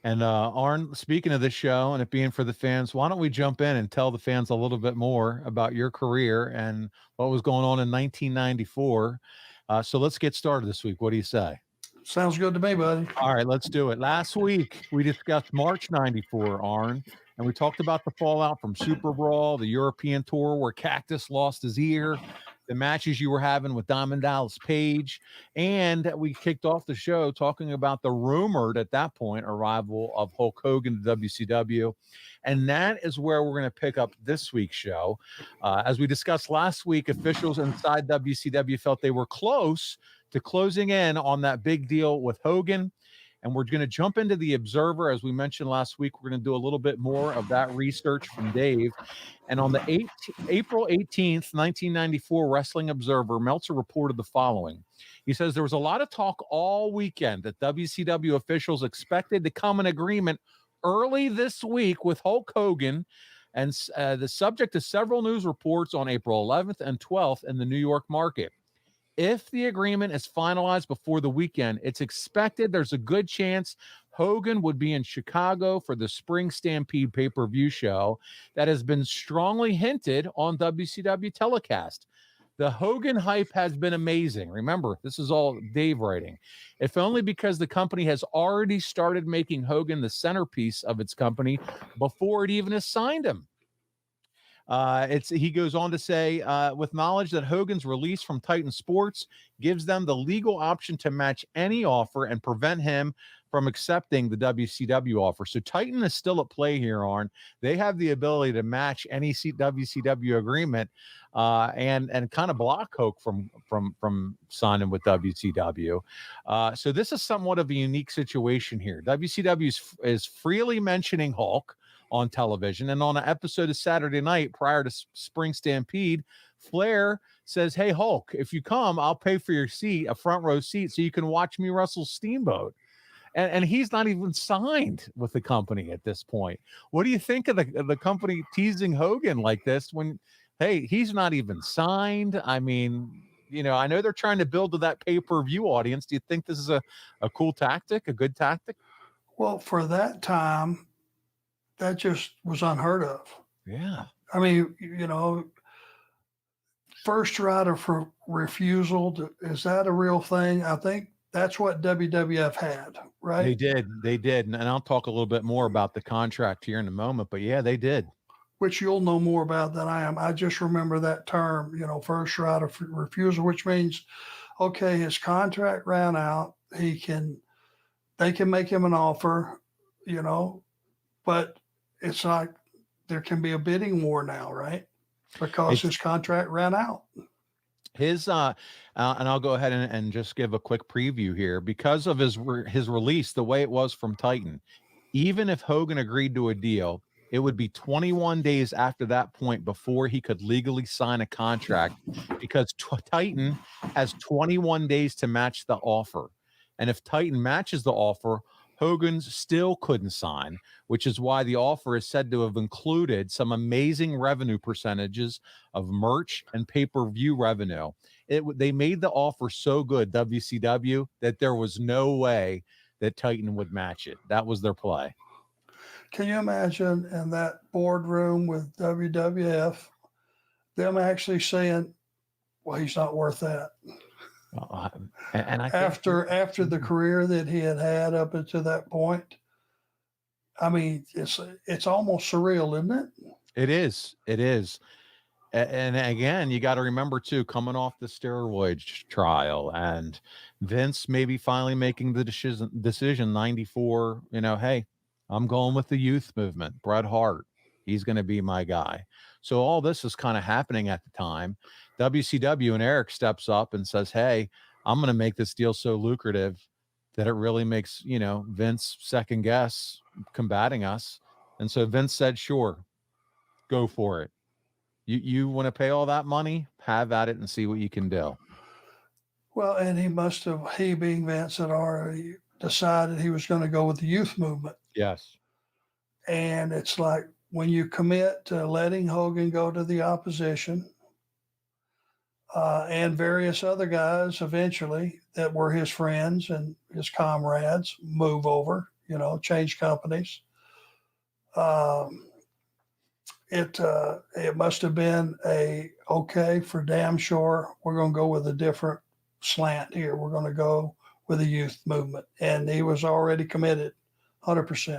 And Arn, speaking of this show and it being for the fans, why don't we jump in and tell the fans a little bit more about your career and what was going on in 1994? So let's get started this week. What do you say? Sounds good to me, buddy. All right, let's do it. Last week, we discussed March 94, Arn, and we talked about the fallout from Super Brawl, the European tour where Cactus lost his ear, the matches you were having with Diamond Dallas Page, and we kicked off the show talking about the rumored, at that point, arrival of Hulk Hogan to WCW. And that is where we're going to pick up this week's show. As we discussed last week, officials inside WCW felt they were close to closing in on that big deal with Hogan. And we're going to jump into the Observer. As we mentioned last week, we're going to do a little bit more of that research from Dave. And on the April 18th, 1994 Wrestling Observer, Meltzer reported the following. He says there was a lot of talk all weekend that WCW officials expected to come in agreement early this week with Hulk Hogan, and the subject to several news reports on April 11th and 12th in the New York market. If the agreement is finalized before the weekend, it's expected there's a good chance Hogan would be in Chicago for the Spring Stampede pay-per-view show that has been strongly hinted on WCW telecast. The Hogan hype has been amazing. Remember, this is all Dave writing. If only because the company has already started making Hogan the centerpiece of its company before it even has signed him. He goes on to say, with knowledge that Hogan's release from Titan Sports gives them the legal option to match any offer and prevent him from accepting the WCW offer. So Titan is still at play here, Arn. They have the ability to match any WCW agreement and kind of block Hoke from signing with WCW. So this is somewhat of a unique situation here. WCW is freely mentioning Hulk on television, and on an episode of Saturday Night prior to Spring Stampede, Flair says, "Hey Hulk, if you come, I'll pay for your seat, a front row seat, so you can watch me wrestle Steamboat." And he's not even signed with the company at this point. What do you think of the company teasing Hogan like this when, hey, he's not even signed? I mean, I know they're trying to build to that pay-per-view audience. Do you think this is a cool tactic, a good tactic? Well, for that time, that just was unheard of. Yeah. I mean, first right of refusal, is that a real thing? I think that's what WWF had, right? They did. And I'll talk a little bit more about the contract here in a moment, but yeah, they did. Which you'll know more about than I am. I just remember that term, first right of refusal, which means, okay, his contract ran out. They can make him an offer, but it's like there can be a bidding war now, right? Because his contract ran out. His and I'll go ahead and just give a quick preview here. Because of his release, the way it was from Titan, even if Hogan agreed to a deal, it would be 21 days after that point before he could legally sign a contract, because Titan has 21 days to match the offer. And if Titan matches the offer, Hogan still couldn't sign, which is why the offer is said to have included some amazing revenue percentages of merch and pay-per-view revenue. They made the offer so good, WCW, that there was no way that Titan would match it. That was their play. Can you imagine in that boardroom with WWF, them actually saying, well, he's not worth that? And I after the career that he had up until that point, I mean, it's almost surreal, isn't it? It is. And again, you got to remember too, coming off the steroid trial and Vince maybe finally making the decision 94, hey, I'm going with the youth movement. Bret Hart, he's going to be my guy. So all this is kind of happening at the time. WCW and Eric steps up and says, hey, I'm going to make this deal so lucrative that it really makes, Vince second guess combating us. And so Vince said, sure, go for it. You want to pay all that money? Have at it and see what you can do. Well, and he being Vince had already decided he was going to go with the youth movement. Yes. And it's like when you commit to letting Hogan go to the opposition, and various other guys eventually that were his friends and his comrades move over, change companies. It must have been okay, for damn sure, we're going to go with a different slant here. We're going to go with the youth movement. And he was already committed 100%.